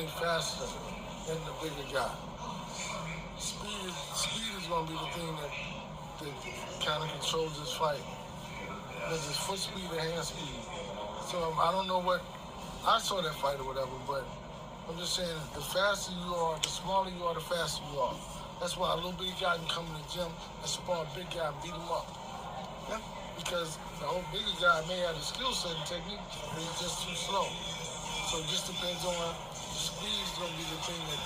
definitely faster than the bigger guy. Speed is going to be the thing that kind of controls this fight. Because it's foot speed and hand speed. So I don't know what, I saw that fight or whatever, but I'm just saying the faster you are, the smaller you are, the faster you are. That's why a little bitty guy can come in the gym and spar a big guy and beat him up. Yeah? Because the whole bigger guy may have the skill set and technique, but he's just too slow. So it just depends on the speed is going to be the thing that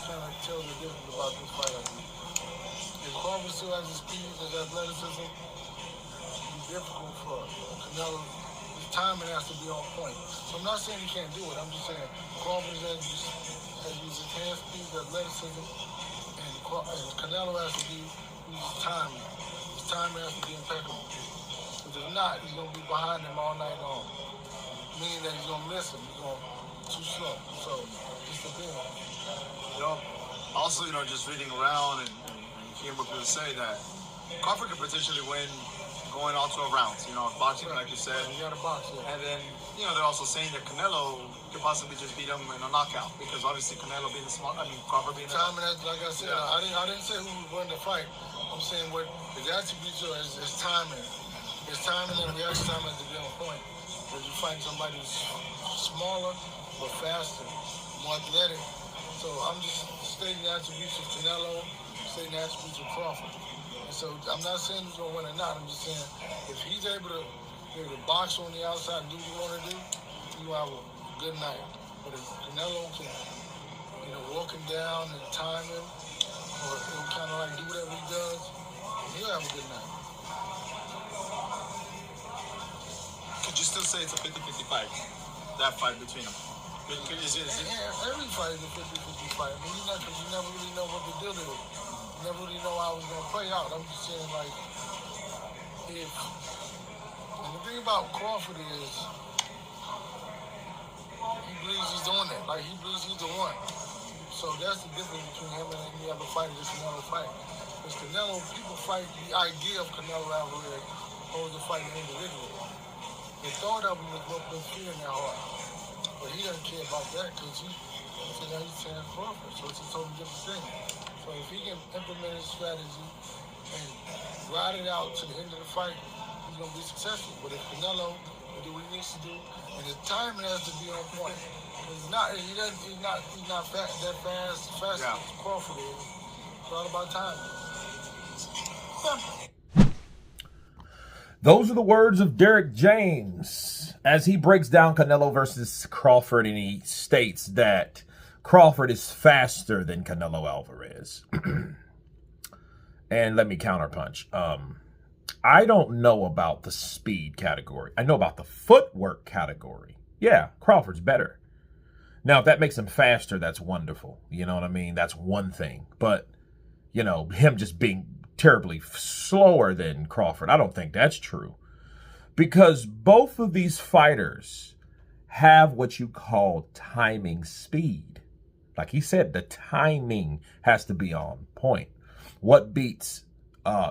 kind of tells the difference about this fight, I think. If Crawford still has the speed and athleticism, it'll be difficult for Canelo. His timing has to be on point. So I'm not saying he can't do it. I'm just saying Crawford has used his hand speed, athleticism, and Canelo has to use his timing. His timing has to be impeccable. Because if not, he's going to be behind him all night long. Meaning that he's going to miss him. He's going too slow. So it's the thing. Also, just reading around and hearing what people say that Crawford could potentially win going all 12 rounds, boxing, like you said. You got to box, yeah. And then, they're also saying that Canelo could possibly just beat him in a knockout because obviously Canelo being Crawford being the timing. Like I said, I didn't say who would win the fight. I'm saying what the attributes are is timing. His timing and reaction time has to be on point. If you find somebody who's smaller but faster, more athletic. So I'm just stating the attributes of Canelo, stating the attributes of Crawford. And so I'm not saying he's going to win or not. I'm just saying if he's able to box on the outside and do what you want to do, you have a good night. But if Canelo can, walk him down and time him, or kind of like do whatever he does, he'll have a good night. Could you still say it's a 50-50 fight, that fight between them? Every fight is a 50-50 fight. I mean, you never really know what the deal is. You never really know how it's going to play out. I'm just saying, like, and the thing about Crawford is, he believes he's doing it. Like, he believes he's the one. So that's the difference between him and any other fighter that's Canelo fight. Because Canelo, people fight the idea of Canelo Alvarez over the fighting individual. The thought of him is what puts fear in their heart. But he doesn't care about that because he's Terence Crawford. So it's a totally different thing. So if he can implement his strategy and ride it out to the end of the fight, he's going to be successful. But if Canelo will do what he needs to do, and his timing has to be on point. He's not that fast as Crawford is. It's all about timing. Those are the words of Derrick James as he breaks down Canelo versus Crawford, and he states that Crawford is faster than Canelo Alvarez. And let me counterpunch. I don't know about the speed category. I know about the footwork category. Yeah, Crawford's better. Now, if that makes him faster, that's wonderful. You know what I mean? That's one thing. But, him just being terribly slower than Crawford, I don't think that's true. Because both of these fighters have what you call timing speed. Like he said, the timing has to be on point. What beats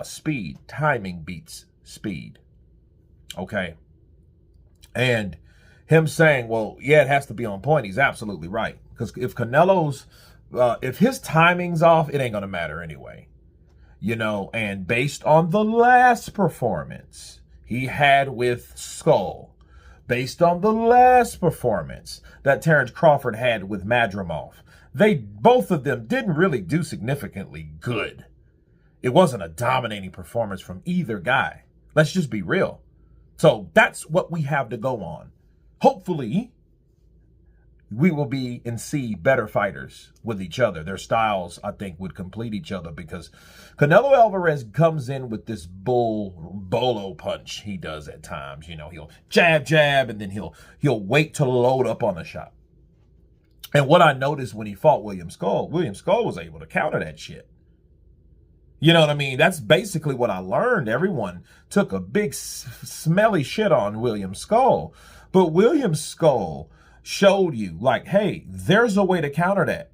speed? Timing beats speed. Okay? And him saying, well, yeah, it has to be on point, he's absolutely right. Because if Canelo's, if his timing's off, it ain't going to matter anyway. And based on the last performance he had with Skull, based on the last performance that Terence Crawford had with Madrimov, both of them didn't really do significantly good. It wasn't a dominating performance from either guy. Let's just be real. So that's what we have to go on. Hopefully, we will be and see better fighters with each other. Their styles, I think, would complete each other because Canelo Alvarez comes in with this bolo punch he does at times. He'll jab, and then he'll wait to load up on a shot. And what I noticed when he fought William Skull was able to counter that shit. You know what I mean? That's basically what I learned. Everyone took a big smelly shit on William Skull. But William Skull showed you, like, hey, there's a way to counter that.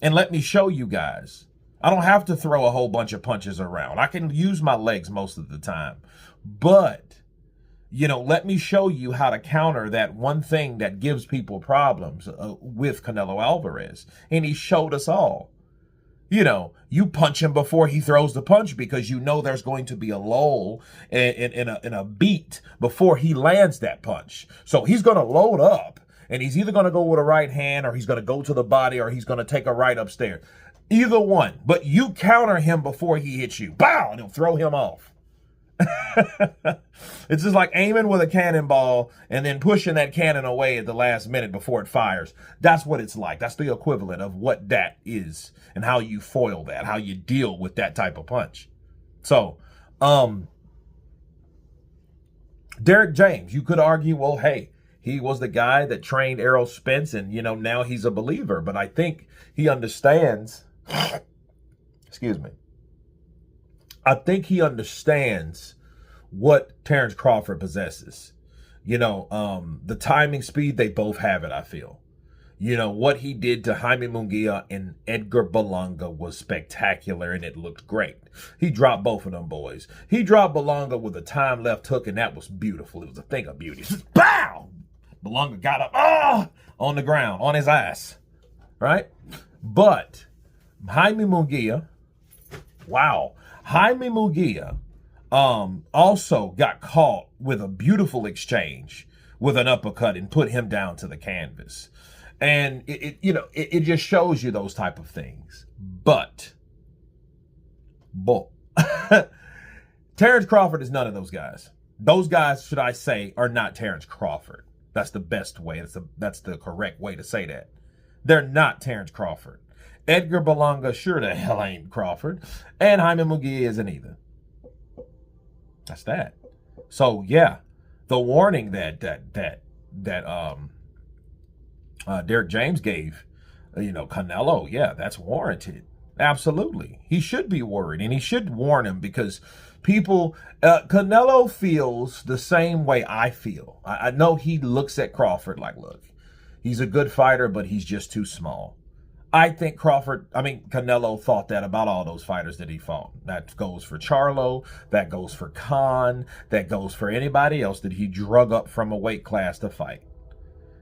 And let me show you guys. I don't have to throw a whole bunch of punches around. I can use my legs most of the time. But let me show you how to counter that one thing that gives people problems with Canelo Alvarez. And he showed us all. You punch him before he throws the punch because there's going to be a lull in a beat before he lands that punch. So he's going to load up, and he's either going to go with a right hand, or he's going to go to the body, or he's going to take a right upstairs. Either one. But you counter him before he hits you. Bow! And he'll throw him off. It's just like aiming with a cannonball and then pushing that cannon away at the last minute before it fires. That's what it's like. That's the equivalent of what that is and how you foil that, how you deal with that type of punch. So, Derrick James, you could argue, well, hey, he was the guy that trained Errol Spence, and, now he's a believer. But I think he understands, excuse me, I think he understands what Terence Crawford possesses. The timing, speed, they both have it, I feel. What he did to Jaime Munguia and Edgar Berlanga was spectacular, and it looked great. He dropped both of them boys. He dropped Berlanga with a time left hook, and that was beautiful. It was a thing of beauty. Bow! Berlanga got up on the ground, on his ass. Right? But Jaime Munguia, wow. Jaime Munguia also got caught with a beautiful exchange with an uppercut and put him down to the canvas. And it just shows you those type of things. But Terence Crawford is none of those guys. Those guys, should I say, are not Terence Crawford. That's the best way. That's the correct way to say that. They're not Terence Crawford. Edgar Berlanga sure the hell ain't Crawford. And Jaime Munguia isn't either. That's that. So yeah, the warning that Derrick James gave, Canelo, yeah, that's warranted. Absolutely. He should be worried, and he should warn him, because Canelo feels the same way I feel. I know he looks at Crawford like, look, he's a good fighter, but he's just too small. I think Canelo thought that about all those fighters that he fought. That goes for Charlo, that goes for Khan, that goes for anybody else that he drug up from a weight class to fight.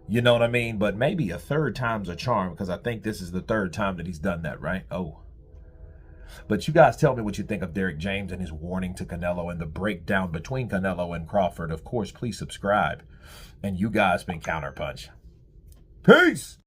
You know what I mean? But maybe a third time's a charm, because I think this is the third time that he's done that, right? Oh. But you guys tell me what you think of Derrick James and his warning to Canelo and the breakdown between Canelo and Crawford. Of course, please subscribe. And you guys been Counterpunch. Peace!